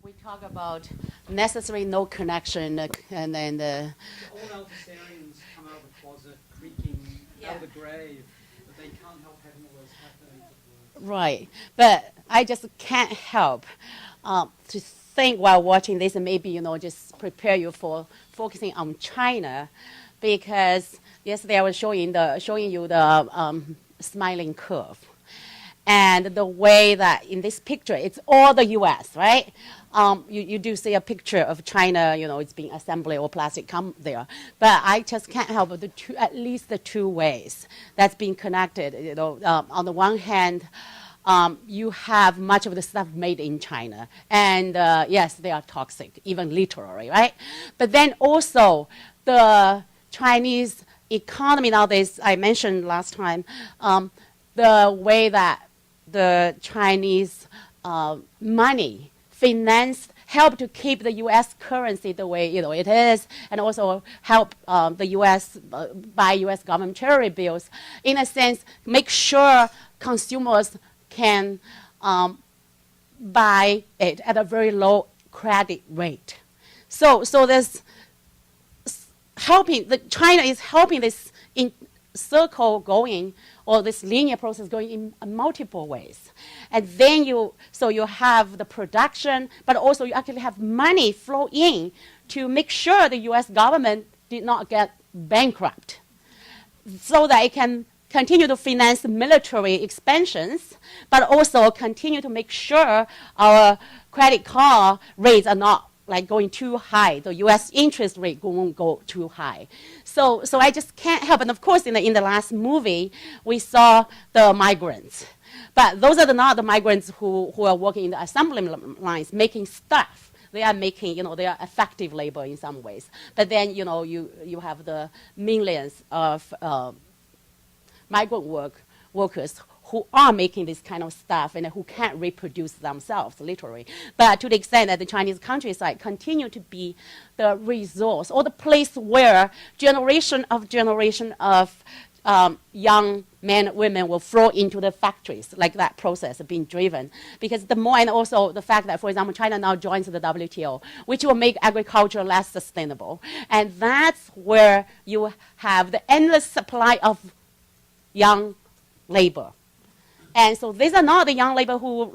We talk about necessary no connection, and then all Althusarians come out of the closet, creaking out of the grave, but they can't help having all those happenings. right. But I just can't help to think while watching this, and maybe just prepare you for focusing on China, because yesterday I was showing you the smiling curve. And the way that in this picture, it's all the U.S., right? You do see a picture of China, it's being assembly or plastic come there. But I just can't help but at least the two ways that's being connected. On the one hand, you have much of the stuff made in China. And yes, they are toxic, even literally, right? But then also the Chinese economy nowadays, I mentioned last time, the way that the Chinese money financed help to keep the U.S. currency the way it is, and also help the U.S. Buy U.S. government treasury bills. In a sense, make sure consumers can buy it at a very low credit rate. So there's China is helping this circle going, or this linear process going in multiple ways. And then you have the production, but also you actually have money flow in to make sure the U.S. government did not get bankrupt, so that it can continue to finance military expansions, but also continue to make sure our credit card rates are not going too high. The U.S. interest rate won't go too high. So I just can't help. And of course, in the last movie, we saw the migrants. But those are not the migrants who are working in the assembly lines, making stuff. They are making, they are effective labor in some ways. But then, you have the millions of migrant workers who are making this kind of stuff and who can't reproduce themselves, literally. But to the extent that the Chinese countryside continue to be the resource or the place where generation of young men and women will flow into the factories, like that process being driven. Because the more, and also the fact that, for example, China now joins the WTO, which will make agriculture less sustainable. And that's where you have the endless supply of young labor. And so these are not the young labor who,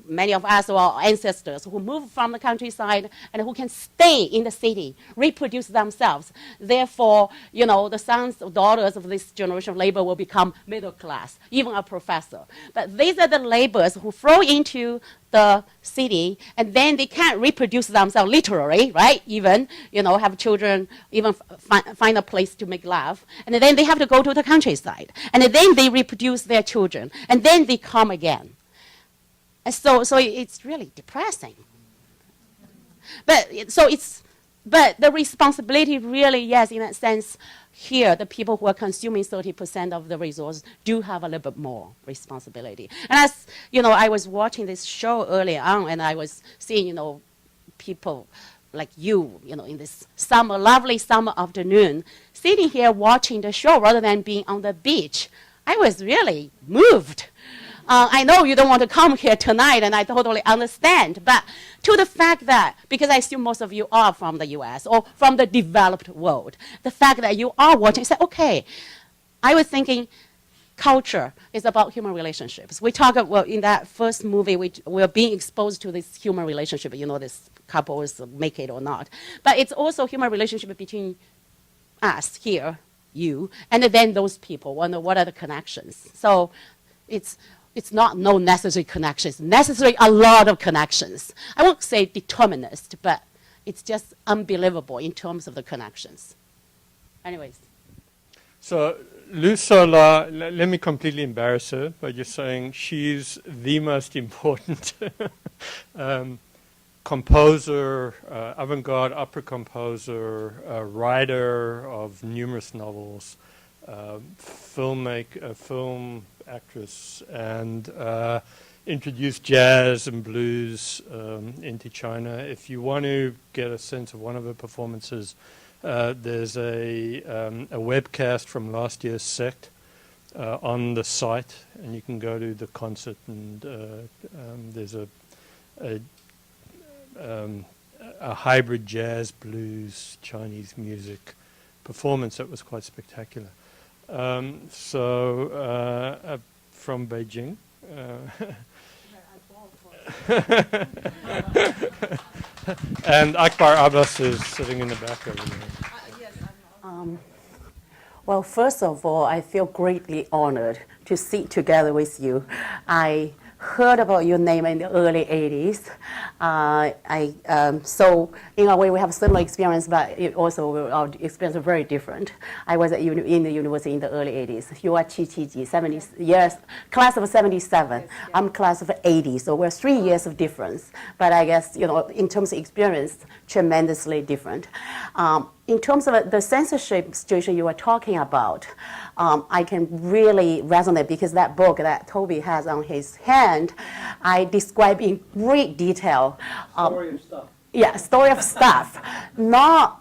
many of us or our ancestors who moved from the countryside and who can stay in the city, reproduce themselves. Therefore, the sons or daughters of this generation of labor will become middle class, even a professor. But these are the laborers who flow into the city, and then they can't reproduce themselves literally, right? Even, have children, even find a place to make love. And then they have to go to the countryside. And then they reproduce their children. And then they come again. And so it's really depressing. But the responsibility really, yes, in that sense, here, the people who are consuming 30% of the resource do have a little bit more responsibility. And as, I was watching this show early on, and I was seeing, people like you, in this lovely summer afternoon, sitting here watching the show rather than being on the beach. I was really moved. I know you don't want to come here tonight, and I totally understand. But to the fact that, because I assume most of you are from the U.S. or from the developed world, the fact that you are watching, say, okay, I was thinking culture is about human relationships. We talk about, in that first movie, we're being exposed to this human relationship, this couples make it or not. But it's also human relationship between us here, you, and then those people. What are the connections? So it's not no necessary connections. Necessary a lot of connections. I won't say determinist, but it's just unbelievable in terms of the connections. Anyways. So Liu Sola, let me completely embarrass her by just saying she's the most important composer, avant-garde opera composer, writer of numerous novels, film actress, and introduced jazz and blues into China. If you want to get a sense of one of her performances, there's a webcast from last year's SECT on the site, and you can go to the concert, and there's a a hybrid jazz, blues, Chinese music performance that was quite spectacular. From Beijing. And Akbar Abbas is sitting in the back over there. Well, first of all, I feel greatly honored to sit together with you. I heard about your name in the early 80s. So in a way, we have similar experience, but our experience is very different. I was in the university in the early 80s. You are Qi 70 years, class of 77. Yes, yeah. I'm class of 80, so we're 3 years of difference. But I guess, in terms of experience, tremendously different. In terms of the censorship situation you were talking about, I can really resonate because that book that Toby has on his hand, I describe in great detail. Story of stuff. Yeah, story of stuff. Not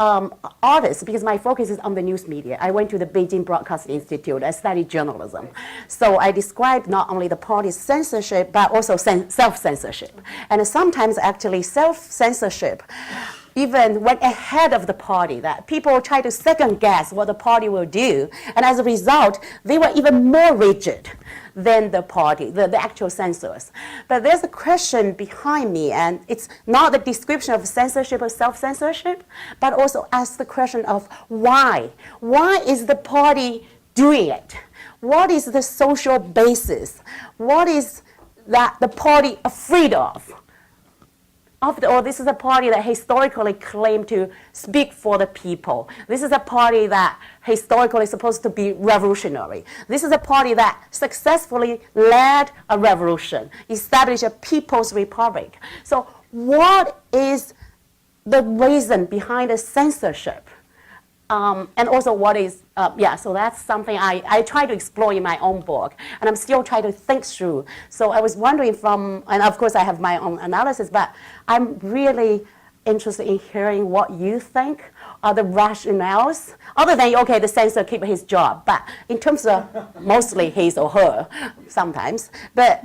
artists, because my focus is on the news media. I went to the Beijing Broadcast Institute. I studied journalism. So I described not only the party's censorship, but also self-censorship. And sometimes actually self-censorship even went ahead of the party, that people try to second guess what the party will do. And as a result, they were even more rigid than the party, the actual censors. But there's a question behind me, and it's not the description of censorship or self-censorship, but also ask the question of why? Why is the party doing it? What is the social basis? What is that the party afraid of? After all, this is a party that historically claimed to speak for the people. This is a party that historically is supposed to be revolutionary. This is a party that successfully led a revolution, established a people's republic. So what is the reason behind the censorship? And also what is, so that's something I try to explore in my own book, and I'm still trying to think through. So I was wondering and of course I have my own analysis, but I'm really interested in hearing what you think are the rationales, other than, okay, the censor keep his job, but in terms of mostly his or her sometimes, but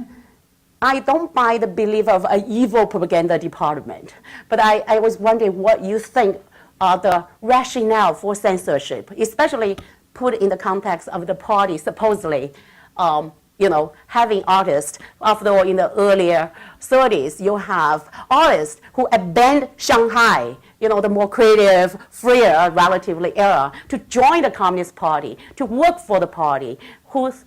I don't buy the belief of an evil propaganda department, but I was wondering what you think the rationale for censorship, especially put in the context of the party supposedly, having artists. After all, in the earlier 30s, you have artists who abandoned Shanghai, the more creative, freer, relatively era, to join the Communist Party, to work for the party, because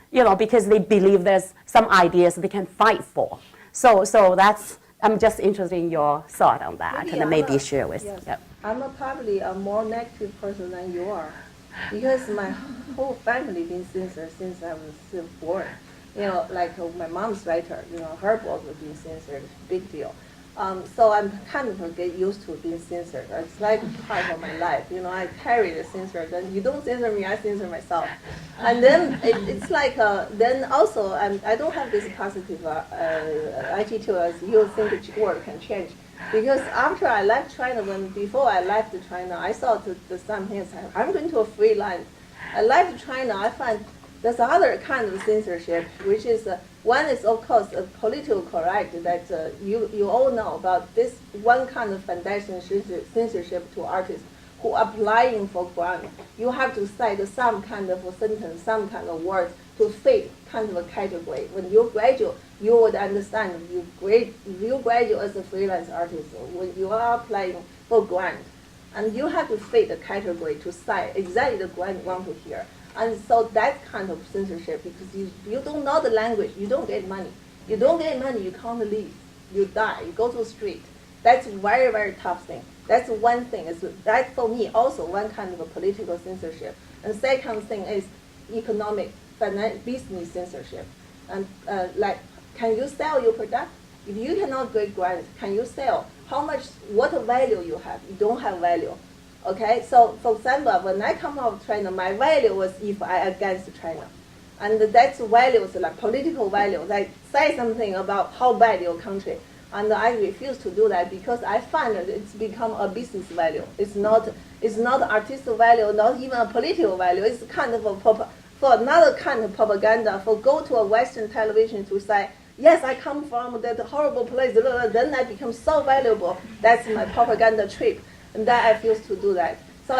they believe there's some ideas they can fight for. So that's, I'm just interested in your thought on that, and maybe share with. Yes. Yep. I'm probably a more negative person than you are, because my whole family been censored since I was born. Like my mom's writer, her book was being censored, big deal. So I'm kind of get used to being censored. It's like part of my life. I carry the censor. Then you don't censor me, I censor myself. And then it's like, then also I don't have this positive attitude as you think the world can change. Because after I left China, before I left China, I thought some things, I'm going to a free land. I left China, I find there's other kind of censorship, which is, one is of course political correct, that you all know about this one kind of foundation censorship to artists who are applying for grant. You have to cite some kind of a sentence, some kind of words to fit kind of a category. When you graduate, you would understand you graduate as a freelance artist when you are applying for grant, and you have to fit the category to cite exactly the grant you want to hear. And so that kind of censorship, because you don't know the language, you don't get money. You don't get money, you can't live. You die, you go to the street. That's very, very tough thing. That's one thing. That for me also one kind of a political censorship. And second thing is economic, business censorship. And like, can you sell your product? If you cannot get grant, can you sell? How much, what value you have? You don't have value. Okay, so for example, when I come out of China, my value was if I against China. And that's values, like political values, like say something about how bad your country. And I refuse to do that because I find that it's become a business value. It's not artistic value, not even a political value. It's kind of for another kind of propaganda, for go to a Western television to say yes, I come from that horrible place, then I become so valuable. That's my propaganda trip. And then I refuse to do that. So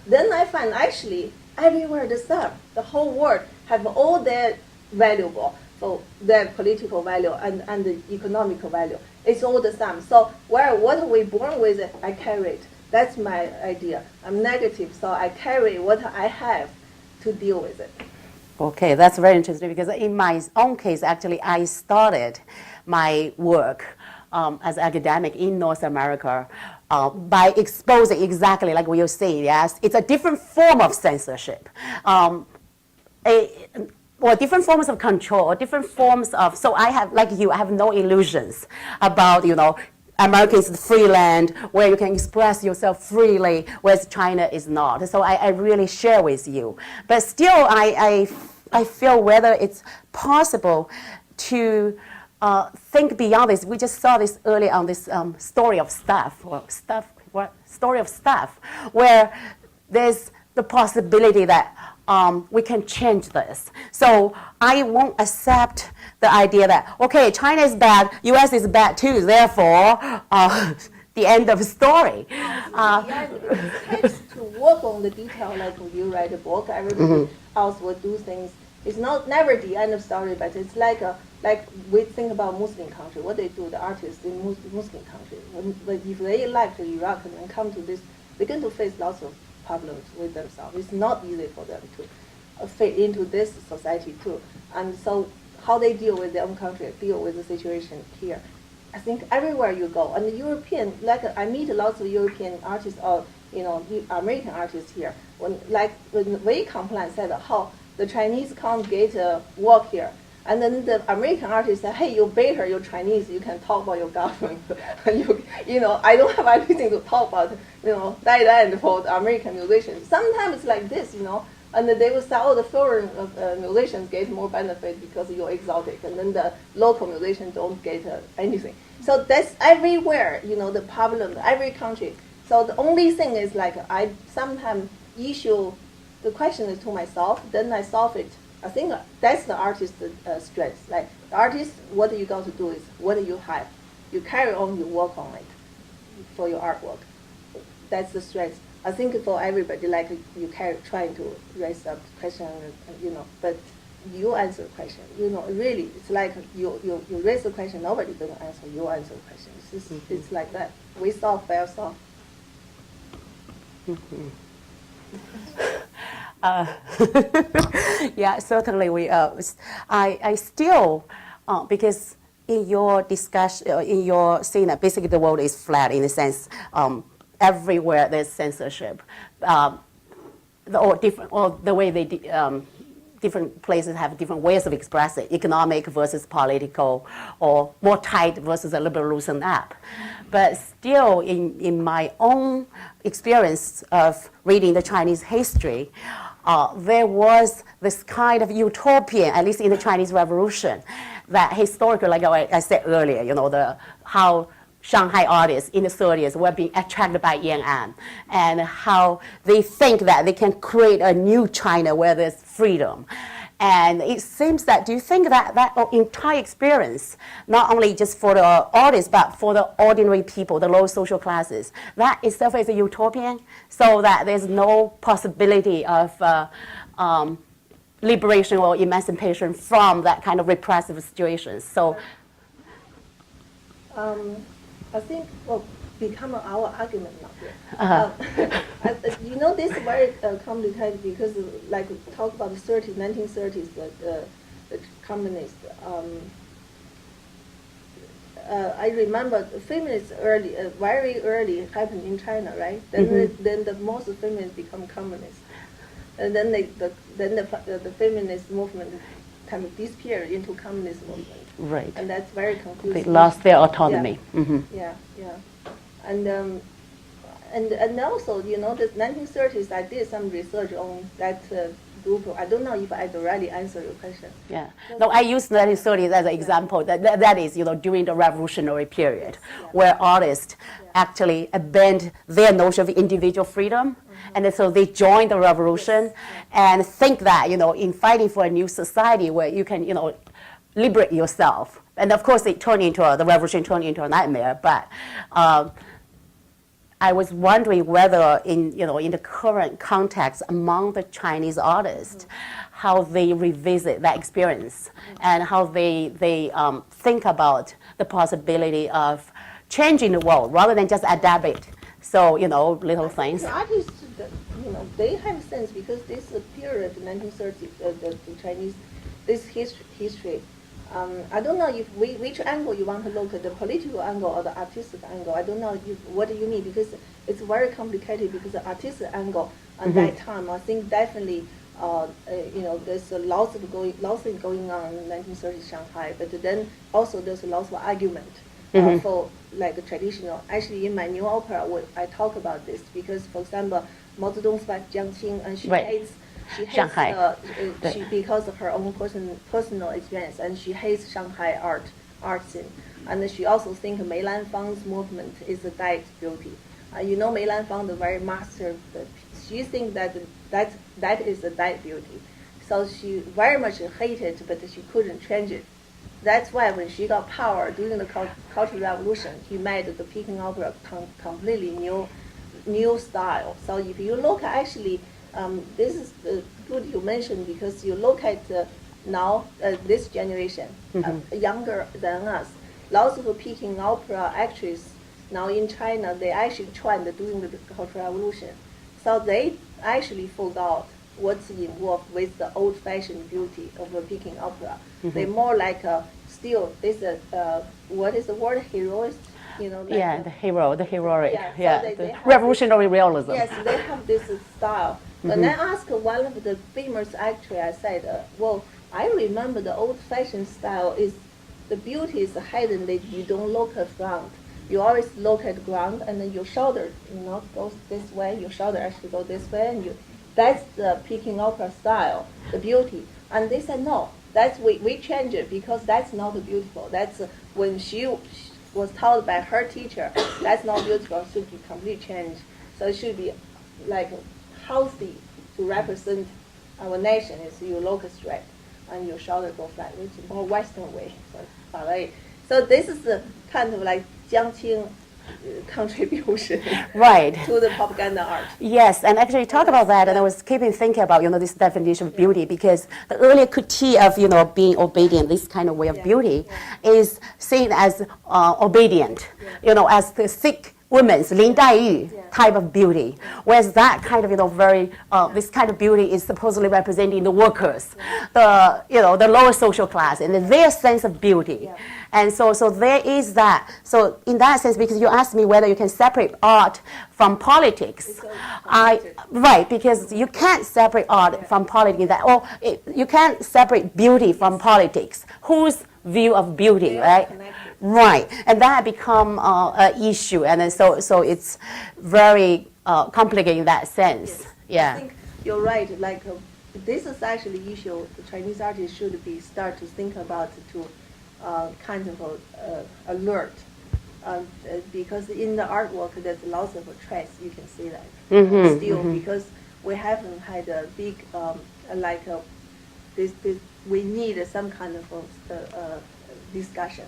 then I find actually everywhere the same. The whole world have all their valuable, so their political value and the economical value. It's all the same. So what we born with, I carry it. That's my idea. I'm negative, so I carry what I have to deal with it. Okay, that's very interesting because in my own case, actually, I started my work as academic in North America by exposing exactly like what you're saying. Yes, it's a different form of censorship, or different forms of control, or different forms of. So I have, like you, I have no illusions about America is the free land where you can express yourself freely, whereas China is not. So I really share with you. But still, I feel whether it's possible to think beyond this. We just saw this earlier on this story of stuff, where there's the possibility that we can change this. So I won't accept the idea that, okay, China is bad, US is bad too, therefore, the end of the story. It takes to work on the detail, like when you write a book, everybody else will do things. It's never the end of story, but it's like we think about Muslim country, what they do, the artists in Muslim country. If they left Iraq and then come to this, they're going to face lots of problems with themselves. It's not easy for them to fit into this society too. And so how they deal with their own country, deal with the situation here. I think everywhere you go, and the European, like I meet lots of European artists or American artists here. When we complain, said how the Chinese can't get work here, and then the American artists say, hey, you better, you're Chinese, you can talk about your government. I don't have anything to talk about, that end for the American musicians. Sometimes it's like this, and they will say, oh, the foreign musicians get more benefit because you're exotic, and then the local musicians don't get anything. So that's everywhere, the problem, every country. So the only thing is I sometimes issue the question is to myself, then I solve it. I think that's the artist's strength. Like the artist, what you got to do is what do you have? You carry on, you work on it for your artwork. That's the strength. I think for everybody, like you trying to raise a question, but you answer the question. Really, it's like you raise the question, nobody gonna answer. You answer the question. It's like that. We solve, fair solve. Yeah, certainly. I still, because in your discussion, in your saying that basically the world is flat in a sense, everywhere there's censorship, or the way they different places have different ways of expressing economic versus political, or more tight versus a liberal loosen up. But still, in my own experience of reading the Chinese history, there was this kind of utopian, at least in the Chinese Revolution, that historically, like I said earlier, how Shanghai artists in the 30s were being attracted by Yan'an, and how they think that they can create a new China where there's freedom. And it seems that, do you think that entire experience, not only just for the artists, but for the ordinary people, the low social classes, that itself is a utopian, so that there's no possibility of liberation or emancipation from that kind of repressive situation? So, I think become our argument now here. This is very complicated because, like, we talk about the 1930s, the communists. I remember the feminists very early happened in China, right? Then the most feminists become communists, and then the feminist movement kind of disappeared into communist movement. Right. And that's very confusing. They lost their autonomy. Yeah. Yeah. And also, the 1930s, I did some research on that group. I don't know if I directly answer your question. Yeah. No, I use 1930s as an example. That is, during the revolutionary period, where artists actually abandoned their notion of individual freedom, and so they joined the revolution and think that, in fighting for a new society where you can, liberate yourself. And of course, the revolution turned into a nightmare. But I was wondering whether, in the current context among the Chinese artists, how they revisit that experience and how they think about the possibility of changing the world rather than just adapt it. So, little things. The artists, they have sense because this period, 1930, the Chinese, this history. I don't know if which angle you want to look at, the political angle or the artistic angle. I don't know what you mean, because it's very complicated, because the artistic angle at that time, I think definitely, there's lots of things going on in 1930 Shanghai, but then also there's lots of argument for like traditional. Actually, in my new opera, I talk about this because, for example, Mao Zedong's wife Jiang Qing, and she hates Shanghai. Because of her own personal experience, and she hates Shanghai art scene. And she also thinks Mei Lanfang's movement is a diet beauty. Mei Lanfang, the very master, she thinks that is a diet beauty. So she very much hated, but she couldn't change it. That's why when she got power during the Cultural Revolution, he made the Peking opera completely new style. So if you look actually. This is good you mentioned, because you look at now this generation, younger than us, lots of Peking opera actresses now in China, they actually trained during the Cultural Revolution. So they actually forgot what's involved with the old-fashioned beauty of a Peking opera. They're more like still this what is the word, heroic? The heroic, So the revolutionary realism. Yes, they have this style. When I asked one of the famous actors, I said, well, I remember the old-fashioned style is the beauty is hidden, that you don't look at front. You always look at the ground, and then your shoulder, goes this way, your shoulder actually goes this way, and that's the Peking opera style, the beauty. And they said, no, we change it, because that's not beautiful. That's when she was told by her teacher, that's not beautiful, it should be completely changed. So it should be like healthy to represent our nation, is you look straight and your shoulder go flat, which is more Western way, so ballet. So this is the kind of like Jiang Qing contribution right. to the propaganda art. Yes, and actually talk about that, and I was keeping thinking about this definition of beauty, because the earlier critique of being obedient, this kind of way of beauty, is seen as obedient, as the sick women's Lin Daiyu type of beauty, whereas that kind of very this kind of beauty is supposedly representing the workers, the lower social class, and their sense of beauty. And so there is that. So in that sense, because you asked me whether you can separate art from politics, right, because you can't separate art from politics. You can't separate beauty from politics. Whose view of beauty, right? Right, and that become an issue, and then so it's very complicated in that sense. Yes. Yeah. I think you're right. Like this is actually the issue the Chinese artists should start to think about, to kind of alert, because in the artwork there's lots of traits. You can see that still because we haven't had a big this. We need some kind of discussion.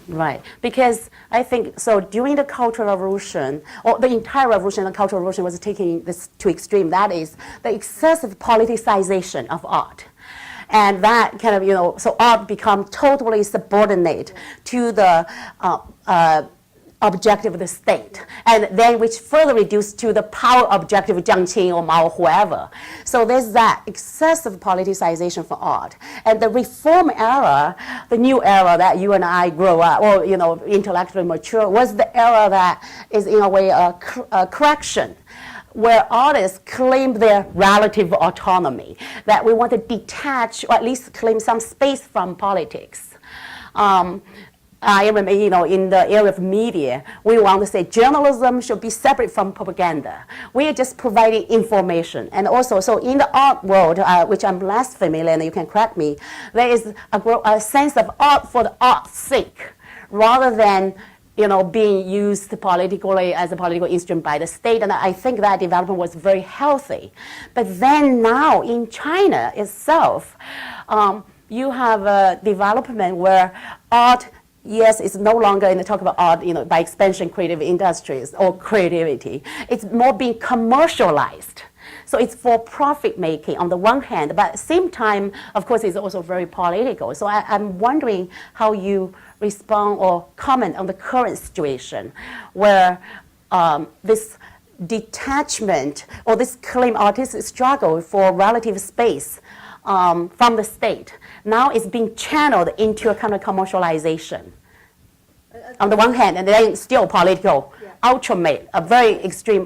Right, because I think so during the Cultural Revolution, or the entire revolution, the Cultural Revolution was taking this to extreme. That is the excessive politicization of art. And that kind of, so art become totally subordinate to the objective of the state, and then which further reduced to the power objective of Jiang Qing or Mao or whoever. So there's that excessive politicization for art. And the reform era, the new era that you and I grow up, or intellectually mature, was the era that is in a way a correction, where artists claim their relative autonomy, that we want to detach or at least claim some space from politics. I remember, in the area of media, we want to say journalism should be separate from propaganda. We are just providing information. And also, so in the art world, which I'm less familiar, and you can correct me, there is a sense of art for the art's sake, rather than being used politically as a political instrument by the state. And I think that development was very healthy. But then now in China itself, you have a development where art, yes, it's no longer in the talk about art, by expansion, creative industries or creativity. It's more being commercialized. So it's for profit making on the one hand, but at the same time, of course, it's also very political. So I'm wondering how you respond or comment on the current situation where this detachment or this claim artistic struggle for relative space from the state now is being channeled into a kind of commercialization on the one hand, and then still political, ultimate, a very extreme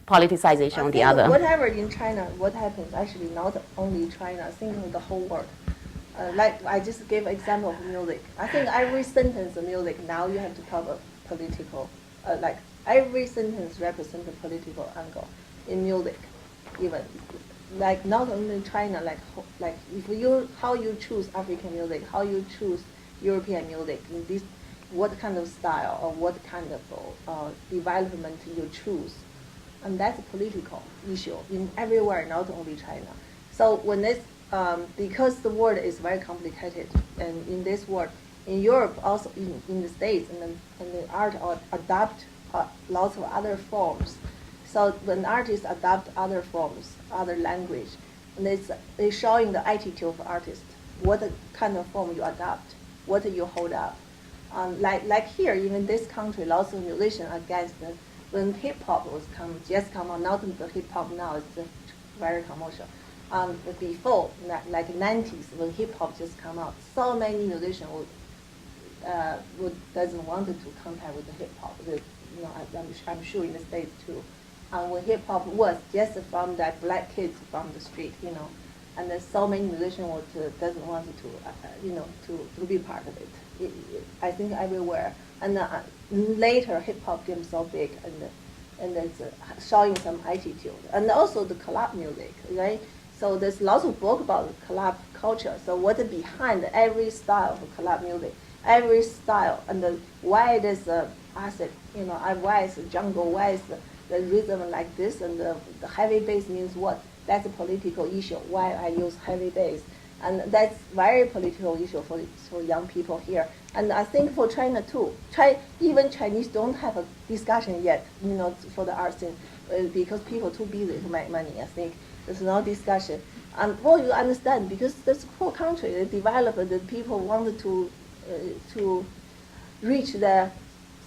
politicization on the other. Whatever in China, what happens, actually not only China, I think the whole world. Like I just gave an example of music. I think every sentence of music, now you have to talk about political, like every sentence represents a political angle in music, even. Like not only China, like if how you choose African music, how you choose European music, in this, what kind of style or what kind of development you choose, and that's a political issue in everywhere, not only China. So when it's because the world is very complicated, and in this world, in Europe also in the States, and the art adapt lots of other forms. So when artists adapt other forms, other language, and it's showing the attitude of artists, what kind of form you adapt, what you hold up. Like here, even this country, lots of musicians against when hip hop was just come out, not the hip hop now, it's very commercial. Before, like 90s, when hip hop just come out, so many musicians doesn't want to contact with the hip hop. I'm sure in the States too. When hip hop was just from that black kids from the street, and there's so many musicians doesn't want to be part of it. I think everywhere. And later hip hop became so big, and it's showing some attitude. And also the club music, right? So there's lots of book about club culture. So what is behind every style of club music, every style, and why there's acid, why is jungle, why is the rhythm like this, and the heavy bass means what? That's a political issue. Why I use heavy bass, and that's very political issue for young people here. And I think for China too. Even Chinese don't have a discussion yet, for the art scene, because people too busy to make money. I think there's no discussion. And you understand, because this poor country, they developed, the people wanted to reach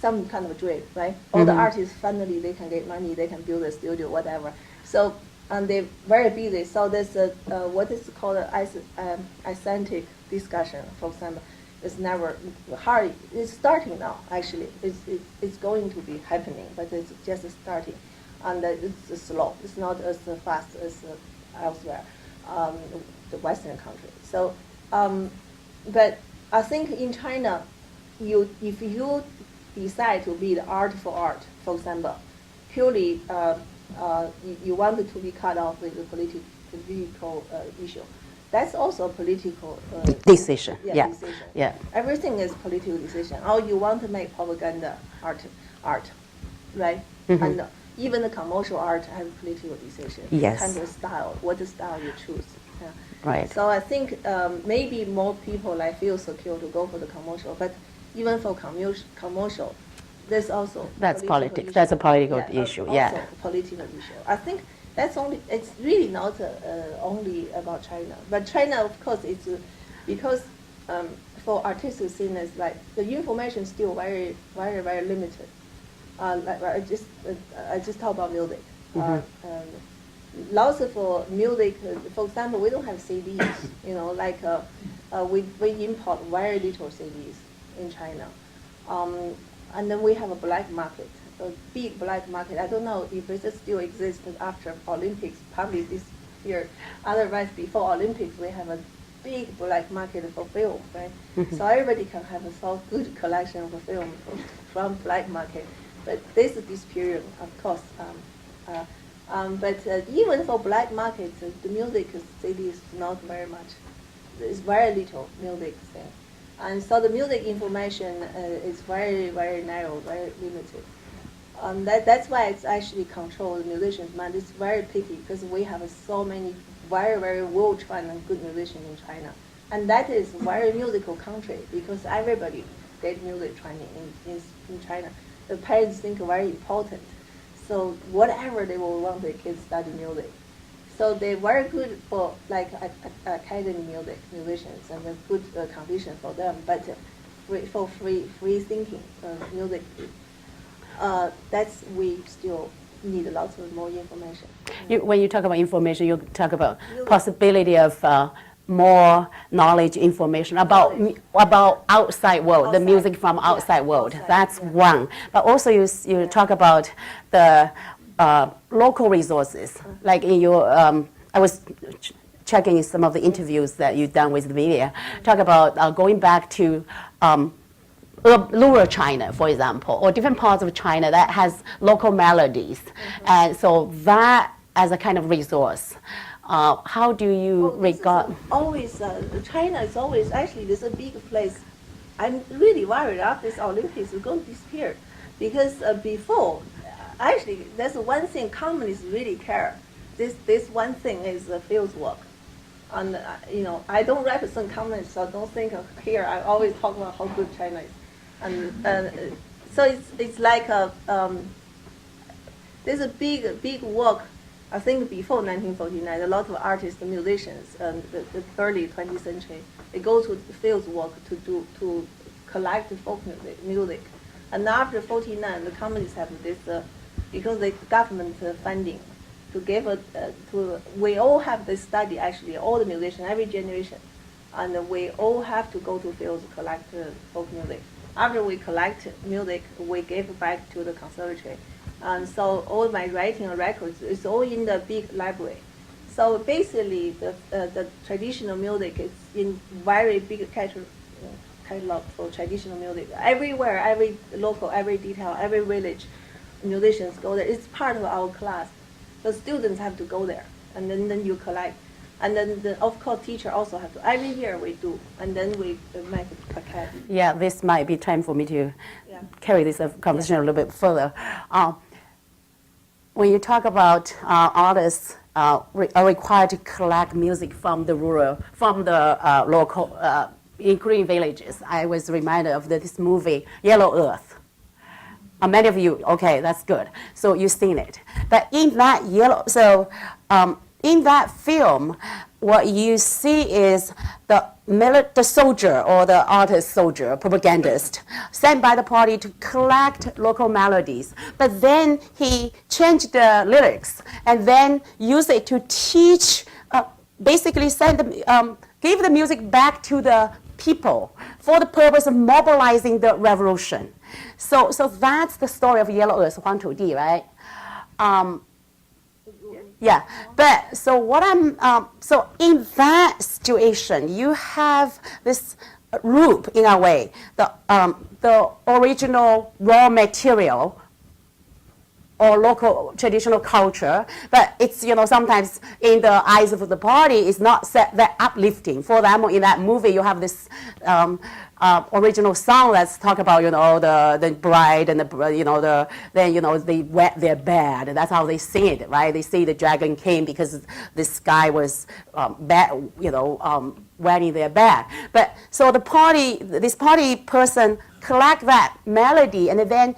some kind of dream, right? All the artists finally they can get money, they can build a studio, whatever. So and they're very busy. So there's what is called an authentic discussion, for example. It's never hard. It's starting now. Actually, it's going to be happening, but it's just starting, and it's slow. It's not as fast as elsewhere, the Western countries. So, but I think in China, if you decide to be the art, for example, purely you wanted to be cut off with the political issue. That's also a political decision. Decision. Yeah. Everything is political decision. Oh, you want to make propaganda art, right? And even the commercial art has political decision. Yes. Kind of style, what style you choose. Yeah. Right. So I think maybe more people feel secure to go for the commercial, but even for commercial, there's also that's politics. That's a political issue. Also a political issue. I think it's really not only about China. But China, of course, it's because for artistic scene, it's like the information is still very, very, very limited. I just talk about music. Lots of music, for example, we don't have CDs. We import very little CDs in China. And then we have a black market, a big black market. I don't know if it still exists after Olympics, probably this year. Otherwise, before Olympics, we have a big black market for film, right? So everybody can have a so good collection of film from black market. But this period, of course. But even for black market, the music CD is not very much. It's very little music thing. And so the music information is very, very narrow, very limited. That's why it's actually controlled musicians' mind. It's very pity because we have so many very, very well-trained and good musicians in China. And that is very musical country because everybody get music training in China. The parents think very important. So whatever they will want their kids study music. So they're very good for like academy musicians and a good condition for them. But for free thinking music, that's we still need lots of more information. When you talk about information, you talk about possibility of more knowledge, information about outside world, the music from outside world. That's one. But also you talk about the local resources. Like in your, I was checking some of the interviews that you've done with the media. Talk about going back to rural China, for example, or different parts of China that has local melodies. And so that as a kind of resource. How do you regard? Always, China is always, actually, this is a big place. I'm really worried after this Olympics is going to disappear. Because before, actually, there's one thing communists really care. This one thing is fieldwork. And, I don't represent communists, so don't think here I always talk about how good China is. And so it's like there's a big work. I think before 1949, a lot of artists and musicians, the early 20th century, they go to the field work to collect folk music. And after 49, the communists have this, because the government funding, to give we all have this study actually, all the musicians, every generation, and we all have to go to fields to collect folk music. After we collect music, we give back to the conservatory. And so all my writing and records is all in the big library. So basically, the traditional music is in very big catalog for traditional music. Everywhere, every local, every detail, every village, musicians go there. It's part of our class. The students have to go there, and then you collect. And then, of course, teacher also have to. Every year we do, and then we make a packet. Yeah, this might be time for me to carry this conversation a little bit further. When you talk about artists are required to collect music from the rural, from the local, including villages, I was reminded of this movie, Yellow Earth. Many of you, okay, that's good. So you've seen it. But in that in that film, what you see is the soldier or the artist soldier, propagandist, sent by the party to collect local melodies. But then he changed the lyrics and then used it to teach, basically give the music back to the people for the purpose of mobilizing the revolution. So that's the story of Yellow Earth, Huang Tu Di, right? Yeah, but so so in that situation, you have this loop in a way, the original raw material or local traditional culture, but it's, sometimes in the eyes of the party, it's not that uplifting. For them, in that movie, you have this original song that's talk about, the bride and they wet their bed. And that's how they sing it, right? They say the dragon came because this guy was wetting their bed. But so this party person collect that melody and then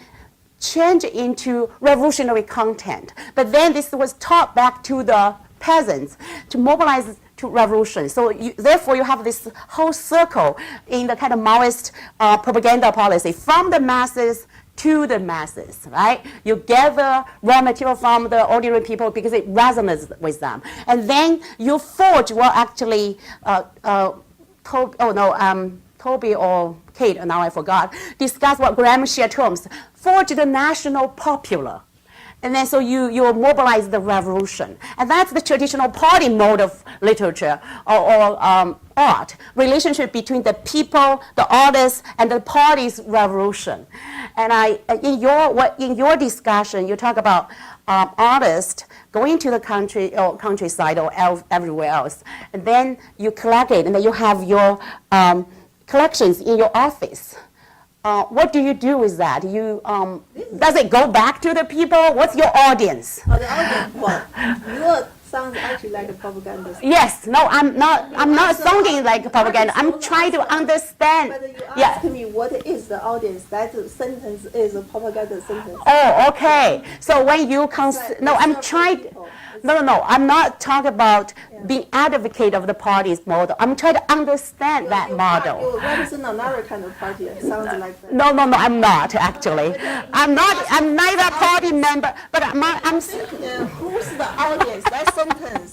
change into revolutionary content. But then this was taught back to the peasants to mobilize to revolution. So therefore you have this whole circle in the kind of Maoist propaganda policy from the masses to the masses, right? You gather raw material from the ordinary people because it resonates with them. And then you forge what actually, Toby or Kate, now I forgot, discuss what Gramsci terms, forge the national popular. And then so you mobilize the revolution. And that's the traditional party mode of literature or art, relationship between the people, the artists, and the party's revolution. And in your discussion, you talk about artists going to the country or countryside or everywhere else, and then you collect it, and then you have your collections in your office. What do you do with that? Does it go back to the people? What's your audience? The audience, sounds actually like a propaganda. Yes, no, I'm not sounding like propaganda. I'm trying to understand. But you Yeah. asked me what is the audience. That sentence is a propaganda sentence. Oh, okay. So when you no, I'm It's trying. people. No. I'm not talking about being advocate of the party's model. I'm trying to understand that model. You represent another kind of party. It sounds like that. No, I'm not actually. I'm neither party member, but I'm Who's the audience? That sentence.